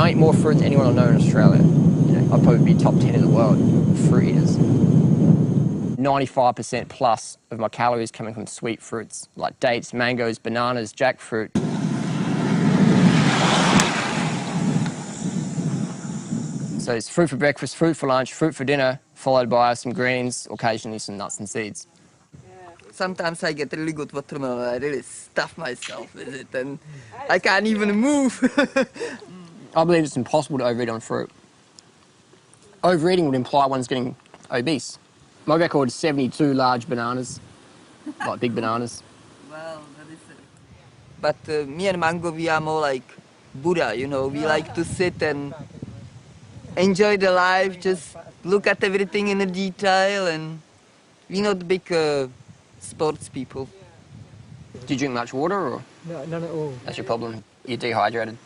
I eat more fruit than anyone I know in Australia. You know, I'd probably be top 10 in the world of fruit eaters. 95% plus of my calories coming from sweet fruits like dates, mangoes, bananas, jackfruit. So it's fruit for breakfast, fruit for lunch, fruit for dinner, followed by some greens, occasionally some nuts and seeds. Sometimes I get really good watermelon, I really stuff myself with it and I can't even move. I believe it's impossible to overeat on fruit. Overeating would imply one's getting obese. My record is 72 large bananas, like big bananas. Well, that is it. But me and Mango, we are more like Buddha, you know, we like to sit and enjoy the life, just look at everything in a detail, and we're not big sports people. Do you drink much water, or? No, none at all. That's your problem. You're dehydrated.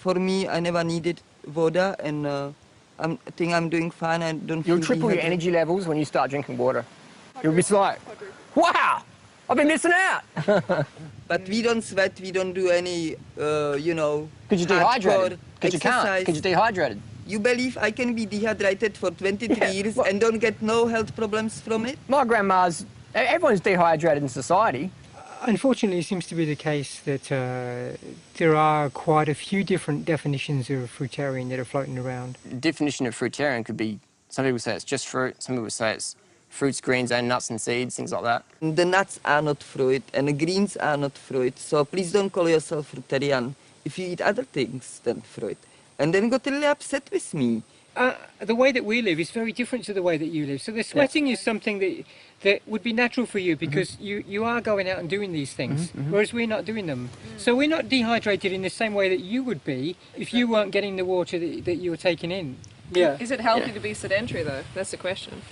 For me, I never needed water, and I think I'm doing fine. I don't You'll feel triple your energy levels when you start drinking water. You'll be like, wow, I've been missing out. But we don't sweat, we don't do any, you know, Because you're dehydrated. Because you can't, exercise. because you're dehydrated. You believe I can be dehydrated for 23 years well, and don't get no health problems from it? My grandma's, everyone's dehydrated in society. Unfortunately, it seems to be the case that there are quite a few different definitions of fruitarian that are floating around. The definition of fruitarian could be, some people say it's just fruit, some people say it's fruits, greens and nuts and seeds, things like that. The nuts are not fruit and the greens are not fruit, so please don't call yourself fruitarian if you eat other things than fruit. And then got really upset with me. The way that we live is very different to the way that you live. So the sweating is something that would be natural for you because you are going out and doing these things, whereas we're not doing them. So we're not dehydrated in the same way that you would be if you weren't getting the water that you were taking in. Yeah. Is it healthy to be sedentary though? That's the question.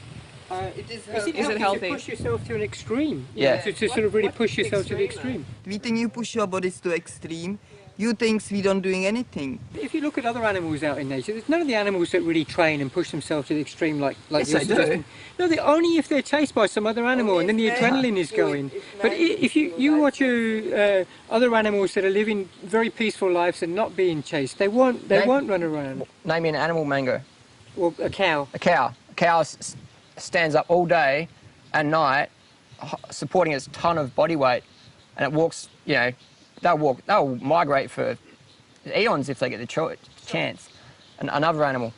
Is it healthy to push yourself to an extreme? Yeah. To sort of really push yourself to the extreme. We think you push your bodies to extreme. You think we don't doing anything. If you look at other animals out in nature, there's none of the animals that really train and push themselves to the extreme like yes, you're they suggesting. do. No, they're only if they're chased by some other animal and then the adrenaline is going. But if you watch other animals that are living very peaceful lives and not being chased, they won't run around. Name me an animal, Mango. Well, a cow. A cow. A cow stands up all day and night supporting its ton of body weight, and it walks, you know, they'll migrate for eons if they get the chance. Another animal.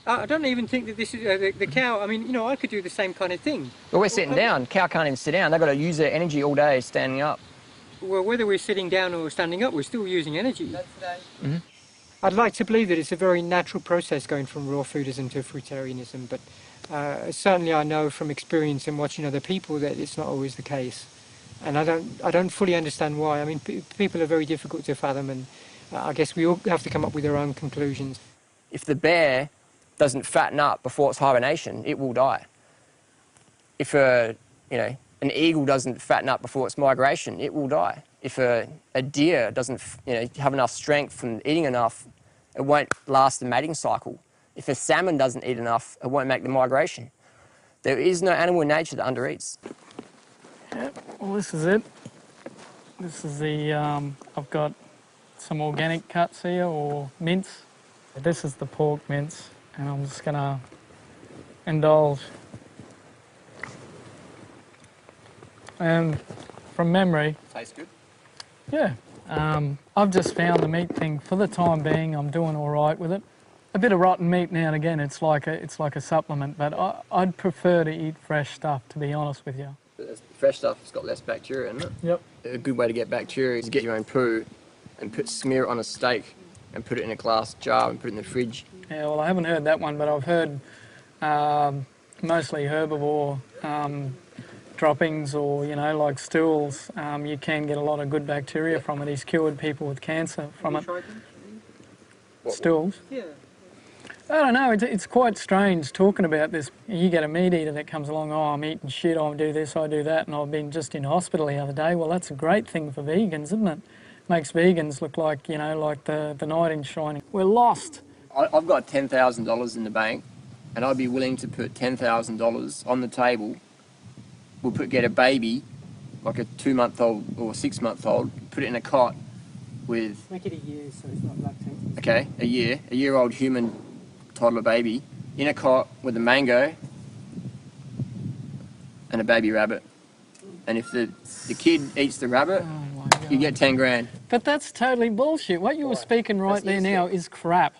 I don't even think that this is the cow. I mean, you know, I could do the same kind of thing. But we're sitting down. Cow can't even sit down. They've got to use their energy all day standing up. Well, whether we're sitting down or standing up, we're still using energy. That's right. I'd like to believe that it's a very natural process going from raw foodism to fruitarianism, but certainly I know from experience and watching other people that it's not always the case. And I don't fully understand why. I mean, people are very difficult to fathom, and I guess we all have to come up with our own conclusions. If the bear doesn't fatten up before its hibernation, it will die. If an eagle doesn't fatten up before its migration, it will die. If a deer doesn't have enough strength from eating enough, it won't last the mating cycle. If a salmon doesn't eat enough, it won't make the migration. There is no animal in nature that undereats. Yep, well this is it. This is the, I've got some organic cuts here, or mince. This is the pork mince, and I'm just gonna indulge. And from memory... Tastes good? Yeah. I've just found the meat thing, for the time being, I'm doing all right with it. A bit of rotten meat now and again, it's like a supplement, but I'd prefer to eat fresh stuff, to be honest with you. Fresh stuff's got less bacteria in it. Yep. A good way to get bacteria is to get your own poo and smear it on a steak and put it in a glass jar and put it in the fridge. Yeah, well, I haven't heard that one, but I've heard mostly herbivore droppings, or, you know, like stools. You can get a lot of good bacteria from it. He's cured people with cancer from it. Stools? Yeah. I don't know, it's quite strange talking about this. You get a meat eater that comes along, oh, I'm eating shit, I do this, I do that, and I've been just in hospital the other day. Well, that's a great thing for vegans, isn't it? Makes vegans look like, you know, like the knight in shining. We're lost. I've got $10,000 in the bank, and I'd be willing to put $10,000 on the table. Get a baby, like a 2-month-old or 6-month-old, put it in a cot, with, Make it a year so it's not lactating. okay, a year-old human toddler baby in a cot with a mango and a baby rabbit. And if the kid eats the rabbit, Oh my God. you get 10 grand. But that's totally bullshit. What you were speaking right there now is crap.